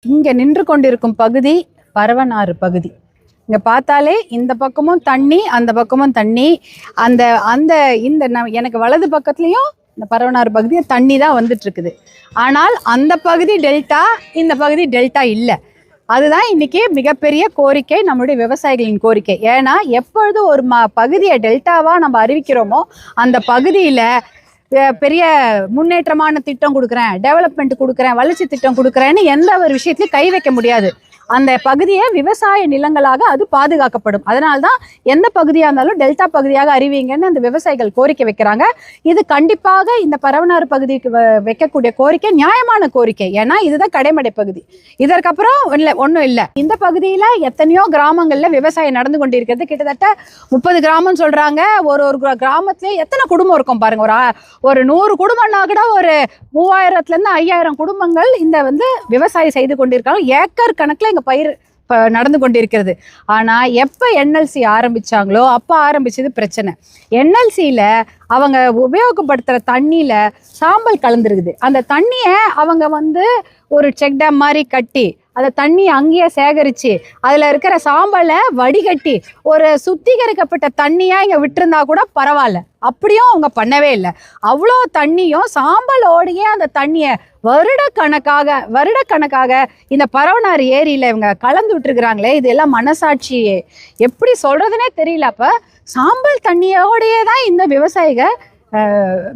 இங்க நின்று கொண்டிருக்கும் பகுதி பரவனாறு பகுதி. இங்க பார்த்தாலே இந்த பக்கமும் தண்ணி, அந்த பக்கமும் தண்ணி. அந்த அந்த இந்த எனக்கு வலது பக்கத்துலயும் இந்த பரவனாறு பகுதி தண்ணி தான் வந்துட்டு இருக்குது. ஆனால் அந்த பகுதி டெல்டா, இந்த பகுதி டெல்டா இல்லை. அதுதான் இன்னைக்கு மிகப்பெரிய கோரிக்கை, நம்மளுடைய விவசாயிகளின் கோரிக்கை. ஏன்னா எப்பொழுது ஒரு பகுதியை டெல்டாவா நம்ம அறிவிக்கிறோமோ அந்த பகுதியில பெரிய முன்னேற்றமான திட்டம் கொடுக்குறேன், டெவலப்மெண்ட் கொடுக்குறேன், வளர்ச்சி திட்டம் கொடுக்குறேன்னு எந்த ஒரு விஷயத்திலையும் கை வைக்க முடியாது. அந்த பகுதியை விவசாய நிலங்களாக அது பாதுகாக்கப்படும். அதனால்தான் எந்த பகுதியாக இருந்தாலும் டெல்டா பகுதியாக அறிவிங்கன்னு அந்த விவசாயிகள் கோரிக்கை வைக்கிறாங்க. இது கண்டிப்பாக இந்த பரவனாறு பகுதிக்கு வைக்கக்கூடிய கோரிக்கை நியாயமான கோரிக்கை. ஏன்னா இதுதான் கடைமடை பகுதி. இதற்கப்புறம் ஒன்றும் இல்லை. இந்த பகுதியில் எத்தனையோ கிராமங்களில் விவசாயம் நடந்து கொண்டிருக்கிறது. கிட்டத்தட்ட 30 கிராமம்னு சொல்றாங்க. ஒரு கிராமத்திலே எத்தனை குடும்பம் இருக்கும் பாருங்க. ஒரு 100 குடும்பம்னா கூட ஒரு 3000-5000 குடும்பங்கள் இந்த விவசாயம் செய்து கொண்டிருக்காங்க. ஏக்கர் கணக்கில் பயிர் நடந்து கொண்டிருக்கிறது. ஆனா எப்ப என்எல்சி ஆரம்பிச்சாங்களோ அப்ப ஆரம்பிச்சது பிரச்சனை. என்எல்சியில அவங்க உபயோகப்படுத்துற தண்ணியில சாம்பல் கலந்துருக்குது. அந்த தண்ணிய அவங்க ஒரு செக் டேம் மாதிரி கட்டி அந்த தண்ணி அங்கேயே சேகரிச்சு அதுல இருக்கிற சாம்பலை வடிகட்டி ஒரு சுத்திகரிக்கப்பட்ட தண்ணியா இங்க விட்டுருந்தா கூட பரவாயில்ல. அப்படியும் அவங்க பண்ணவே இல்லை. அவ்வளோ தண்ணியும் சாம்பலோடையே அந்த தண்ணியை வருடக்கணக்காக இந்த பரவனாறு ஏரியில இவங்க கலந்து விட்டுருக்குறாங்களே, இதெல்லாம் மனசாட்சி எப்படி சொல்றதுன்னே தெரியல. அப்ப சாம்பல் தண்ணியோடையே தான் இந்த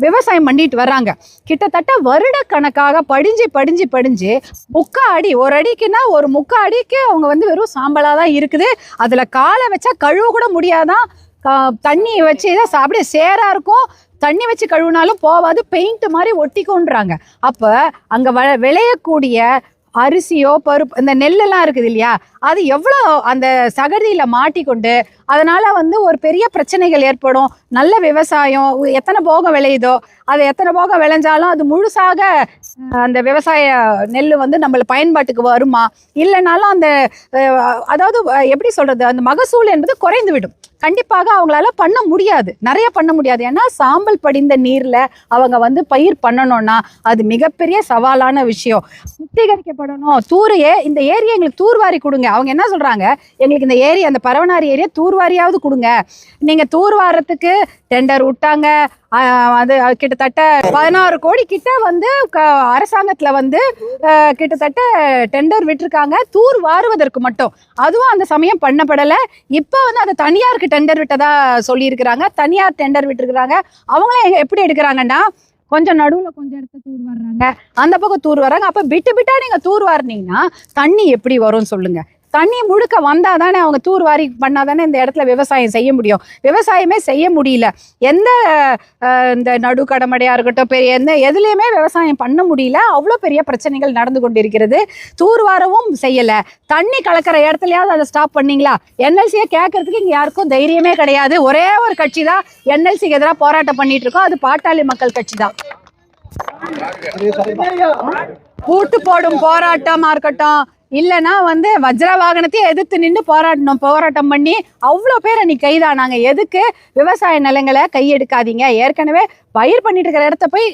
விவசாயம் பண்ணிட்டு வர்றாங்க. கிட்டத்தட்ட வருடக்கணக்காக படிஞ்சு முக்கா அடி, ஒரு அடிக்குன்னா ஒரு முக்கா அடிக்கு அவங்க வெறும் சாம்பலாதான் இருக்குது. அதுல காலை வச்சா கழுவ கூட முடியாதான். தண்ணி வச்சு அப்படியே சேரா இருக்கும். தண்ணி வச்சு கழுவினாலும் போவாது, பெயிண்ட் மாதிரி ஒட்டிக்கொன்றாங்க. அப்ப அங்க விளையக்கூடிய அரிசியோ பருப்பு இந்த நெல்லெல்லாம் இருக்குது இல்லையா, அது எவ்வளோ அந்த சகதியில மாட்டிக்கொண்டு அதனால ஒரு பெரிய பிரச்சனைகள் ஏற்படும். நல்ல விவசாயம் எத்தனை போகம் விளையுதோ அது எத்தனை போகம் விளைஞ்சாலும் அது முழுசாக அந்த விவசாய நெல் நம்மள பயன்பாட்டுக்கு வருமா, இல்லைனாலும் அந்த அதாவது எப்படி சொல்றது, அந்த மகசூல் என்பது குறைந்து விடும். கண்டிப்பாக அவங்களால பண்ண முடியாது, நிறைய பண்ண முடியாது. ஏன்னா சாம்பல் படிந்த நீர்ல அவங்க பயிர் பண்ணணும்னா அது மிகப்பெரிய சவாலான விஷயம். சுத்திகரிக்கப்படணும். இந்த ஏரியா எங்களுக்கு தூர்வாரி கொடுங்க. அவங்க என்ன சொல்றாங்க, எங்களுக்கு இந்த ஏரியா, அந்த பரவனாறு ஏரியா தூர்வாரியாவது கொடுங்க. நீங்க தூர்வாரத்துக்கு டெண்டர் விட்டாங்க. அது கிட்டத்தட்ட 16 கோடி கிட்ட அரசாங்கத்துல கிட்டத்தட்ட டெண்டர் விட்டுருக்காங்க தூர் வாருவதற்கு மட்டும். அதுவும் அந்த சமயம் பண்ணப்படலை. இப்போ அதை தனியாருக்கு டெண்டர் விட்டதா சொல்லியிருக்கிறாங்க. தனியார் டெண்டர் விட்டுருக்குறாங்க. அவங்களும் எப்படி எடுக்கிறாங்கன்னா, கொஞ்சம் நடுவுல கொஞ்சம் இடத்த தூர் வர்றாங்க, அந்த பக்கம் தூர் வர்றாங்க. அப்ப விட்டா நீங்க தூர் வாரினீங்கன்னா தண்ணி எப்படி வரும் சொல்லுங்க? தண்ணி முழுக்க வந்தாதானே, அவங்க தூர்வாரி பண்ணாதானே இந்த இடத்துல விவசாயம் செய்ய முடியும். விவசாயமே செய்ய முடியல. இந்த நடுக்கடமடையா இருக்கட்டும், பெரிய எதுலையுமே விவசாயம் பண்ண முடியல. அவ்வளோ பெரிய பிரச்சனைகள் நடந்து கொண்டிருக்கிறது. தூர்வாரவும் செய்யல. தண்ணி கலக்கிற இடத்துலயாவது அதை ஸ்டாப் பண்ணீங்களா? என்எல்சியை கேட்கறதுக்கு இங்க யாருக்கும் தைரியமே கிடையாது. ஒரே ஒரு கட்சி தான் என்எல்சிக்கு எதிராக போராட்டம் பண்ணிட்டு இருக்கோம். அது பாட்டாளி மக்கள் கட்சி தான். கூட்டு போடும் போராட்டமா இருக்கட்டும், இல்லைன்னா வஜ்ர வாகனத்தையே எதிர்த்து நின்று போராட்டம் பண்ணி அவ்வளோ பேர் அன்னைக்கு கைதானாங்க. எதுக்கு? விவசாய நிலங்களை கையெடுக்காதீங்க, ஏற்கனவே பயிர் பண்ணிட்டு இருக்கிற இடத்த போய்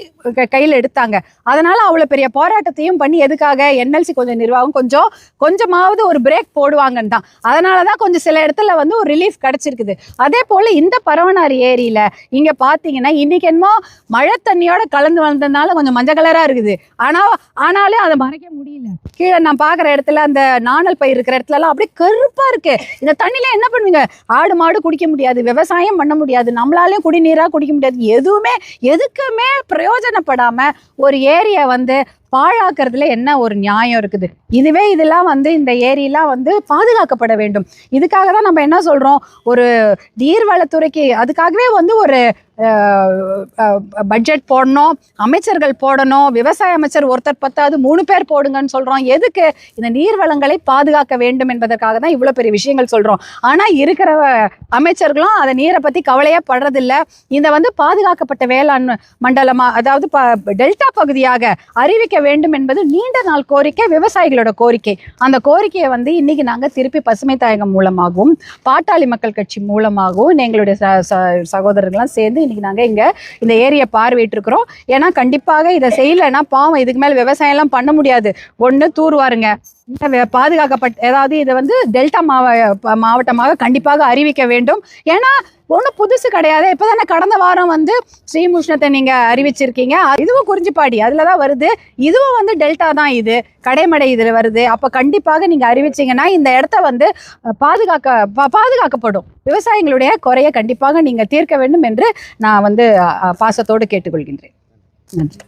கையில் எடுத்தாங்க. அதனால அவ்வளோ பெரிய போராட்டத்தையும் பண்ணி எதுக்காக? என்எல்சி கொஞ்சம் நிர்வாகம் கொஞ்சமாவது ஒரு பிரேக் போடுவாங்கன்னு தான். அதனாலதான் கொஞ்சம் சில இடத்துல ஒரு ரிலீஃப் கிடைச்சிருக்குது. அதே போல இந்த பரவனாறு ஏரியில இங்க பாத்தீங்கன்னா இன்னைக்கு என்னமோ மழை தண்ணியோட கலந்து வந்ததுனால கொஞ்சம் மஞ்சள் கலரா இருக்குது. ஆனாலும் அதை மறைக்க முடியல. கீழே நான் பாக்குற இடத்துல அந்த நாணல் பயிர் இருக்கிற இடத்துல எல்லாம் அப்படியே கருப்பா இருக்கு. இந்த தண்ணில என்ன பண்ணுவீங்க? ஆடு மாடு குடிக்க முடியாது, விவசாயம் பண்ண முடியாது, நம்மளாலேயும் குடிநீரா குடிக்க முடியாது. எதுக்குமே பிரயோஜனப்படாம ஒரு ஏரியா பாழாக்குறதுல என்ன ஒரு நியாயம் இருக்குது? இதெல்லாம் இந்த ஏரியெல்லாம் பாதுகாக்கப்பட வேண்டும். இதுக்காக தான் நம்ம என்ன சொல்றோம், ஒரு நீர்வளத்துறைக்கு அதுக்காகவே ஒரு பட்ஜெட் போடணும், அமைச்சர்கள் போடணும். விவசாய அமைச்சர் ஒருத்தர் 10 3 பேர் போடுங்கன்னு சொல்றோம். எதுக்கு? இந்த நீர்வளங்களை பாதுகாக்க வேண்டும் என்பதற்காக தான் இவ்வளவு பெரிய விஷயங்கள் சொல்றோம். ஆனா இருக்கிற அமைச்சர்களும் அதை நீரை பத்தி கவலையே படுறதில்லை. இந்த பாதுகாக்கப்பட்ட வேளாண் மண்டலமா, அதாவது டெல்டா பகுதியாக அறிவிக்க வேண்டும் என்பது நீண்ட நாள் கோரிக்கை, விவசாயிகளோட கோரிக்கை. அந்த கோரிக்கையை இன்னைக்கு நாங்க திருப்பி பசுமை தாயகம் மூலமாகவும் பாட்டாளி மக்கள் கட்சி மூலமாகவும் எங்களுடைய சகோதரர்கள்லாம் சேர்ந்து இன்னைக்கு நாங்க இந்த ஏரியா பார்வையிட்டு இருக்கிறோம். ஏன்னா கண்டிப்பாக இதை செய்யலைன்னா பாவம், இதுக்கு மேல விவசாயம் எல்லாம் பண்ண முடியாது. ஒண்ணு தூர்வாருங்க, பாதுகாக்கப்பட்ட ஏதாவது இதை வந்து டெல்டா மாவட்டமாக கண்டிப்பாக அறிவிக்க வேண்டும். ஏன்னா ஒன்றும் புதுசு கிடையாது. இப்போதானே கடந்த வாரம் வந்து ஸ்ரீமுஷ்ணத்தை நீங்க அறிவிச்சிருக்கீங்க. இதுவும் குறிஞ்சிப்பாடி அதுல தான் வருது. இதுவும் வந்து டெல்டா தான், இது கடைமடை இதுல வருது. அப்ப கண்டிப்பாக நீங்க அறிவிச்சீங்கன்னா இந்த இடத்த வந்து பாதுகாக்கப்படும். விவசாயிகளுடைய குறைய கண்டிப்பாக நீங்க தீர்க்க வேண்டும் என்று நான் வந்து பாசத்தோடு கேட்டுக்கொள்கின்றேன். நன்றி.